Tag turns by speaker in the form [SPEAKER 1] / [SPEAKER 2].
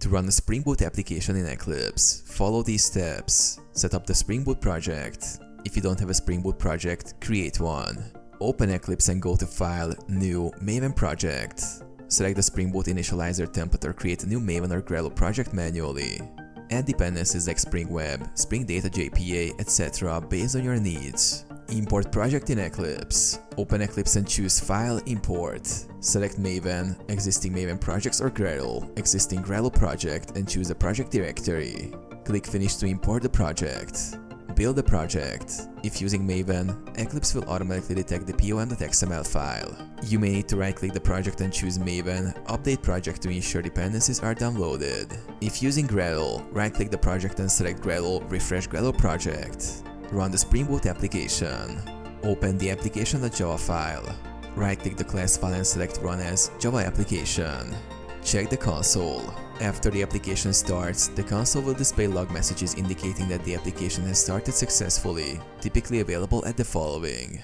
[SPEAKER 1] To run a Spring Boot application in Eclipse, follow these steps. Set up the Spring Boot project. If you don't have a Spring Boot project, create one. Open Eclipse and go to File, New, Maven Project. Select the Spring Boot initializer template or create a new Maven or Gradle project manually. Add dependencies like Spring Web, Spring Data JPA, etc. based on your needs. Import project in Eclipse. Open Eclipse and choose File, Import. Select Maven, existing Maven projects or Gradle, existing Gradle project and choose a project directory. Click Finish to import the project. Build the project. If using Maven, Eclipse will automatically detect the pom.xml file. You may need to right-click the project and choose Maven, Update Project to ensure dependencies are downloaded. If using Gradle, right-click the project and select Gradle, Refresh Gradle Project. Run the Spring Boot application. Open the application.java file. Right-click the class file and select Run as Java Application. Check the console. After the application starts, the console will display log messages indicating that the application has started successfully, typically available at the following.